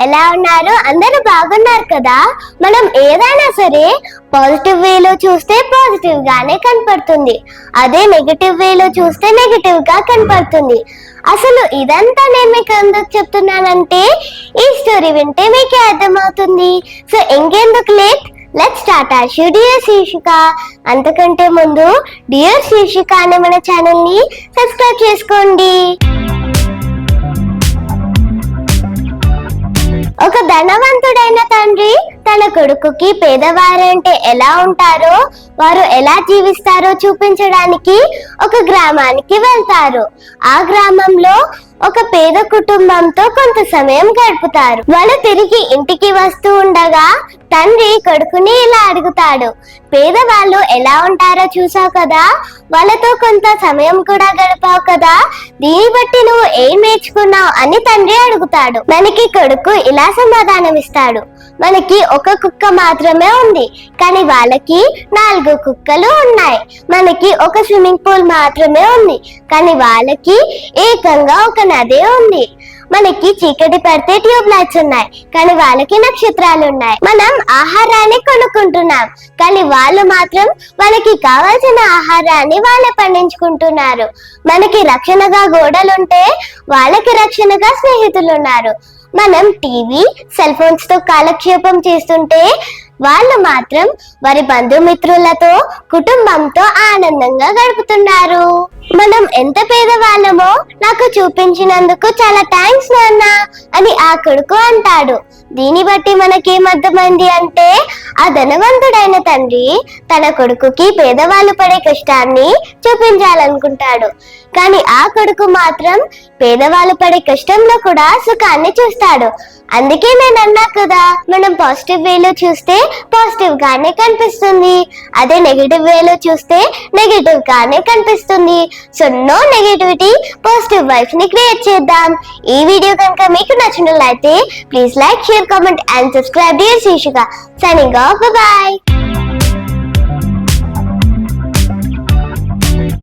ఎలా ఉన్నారు? అందరూ బాగున్నారు కదా? మనం ఏదైనా సరే పాజిటివ్ వేలో చూస్తే పాజిటివ్ గానే కనపడుతుంది, అదే నెగటివ్ వేలో చూస్తే నెగటివ్ గా కనపడుతుంది. అసలు ఇదంతా నేను మీకు ఎందుకు చెప్తున్నానంటే ఈ స్టోరీ వింటే మీకే అర్థమవుతుంది. సో ఇంకెందుకు late, let's start our show dear శీర్షిక. అంతకంటే ముందు డియర్ శీర్షిక అనే మన ఛానల్ ని సబ్స్క్రైబ్ చేసుకోండి. ఒక ధనవంతుడైన తండ్రి తన కొడుకుకి పేదవారంటే ఎలా ఉంటారో, వారు ఎలా జీవిస్తారో చూపించడానికి ఒక గ్రామానికి వెళ్తారు. ఆ గ్రామంలో ఒక పేద కుటుంబంతో కొంత సమయం గడుపుతారు. వాళ్ళు తిరిగి ఇంటికి వస్తూ ఉండగా తండ్రి కొడుకుని ఇలా అడుగుతాడు, పేదవాళ్ళు ఎలా ఉంటారో చూసావు కదా, వాళ్ళతో కొంత సమయం కూడా గడిపావు కదా, దీన్ని బట్టి నువ్వు ఏం నేర్చుకున్నావు అని తండ్రి అడుగుతాడు. మనకి కొడుకు ఇలా సమాధానం ఇస్తాడు, మనకి ఒక కుక్క మాత్రమే ఉంది, కానీ వాళ్ళకి 4 కుక్కలు ఉన్నాయి. మనకి ఒక స్విమ్మింగ్ పూల్ మాత్రమే ఉంది, కానీ వాళ్ళకి ఏకంగా ఒక నది ఉంది. మనకి చీకటి పడితే ట్యూబ్ లైట్స్ ఉన్నాయి, కానీ వాళ్ళకి నక్షత్రాలు ఉన్నాయి. మనం ఆహారాన్ని కొనుక్కుంటున్నాం, కానీ వాళ్ళు మాత్రం వాళ్ళకి కావాల్సిన ఆహారాన్ని వాళ్ళే పండించుకుంటున్నారు. మనకి రక్షణగా గోడలుంటే వాళ్ళకి రక్షణగా స్నేహితులు ఉన్నారు. మనం టీవీ, సెల్ ఫోన్స్ తో కాలక్షేపం చేస్తుంటే వాళ్ళు మాత్రం వారి బంధుమిత్రులతో, కుటుంబంతో ఆనందంగా గడుపుతున్నారు. మనం ఎంత పేదవాళ్ళమో నాకు చూపించినందుకు చాలా థ్యాంక్స్ నాన్న అని ఆ కొడుకు అంటాడు. దీన్ని బట్టి మనకేమర్థమైంది అంటే ఆ ధనవంతుడైన తండ్రి తన కొడుకుకి పేదవాళ్ళు పడే కష్టాన్ని చూపించాలనుకుంటాడు, కానీ ఆ కొడుకు మాత్రం పేదవాళ్ళు పడే కష్టంలో కూడా సుఖాన్ని చూస్తాడు. అందుకే నేను అన్నా కదా, మనం పాజిటివ్ వేలో చూస్తే పాజిటివ్ గానే కనిపిస్తుంది, అదే నెగటివ్ వేలో చూస్తే నెగటివ్ గానే కనిపిస్తుంది. So no negativity, positive vibe ని క్రియేట్ చేద్దాం. ఈ వీడియో కనుక మీకు నచ్చినట్లయితే please like, share, comment and subscribe dear శీర్షిక. Signing off, by.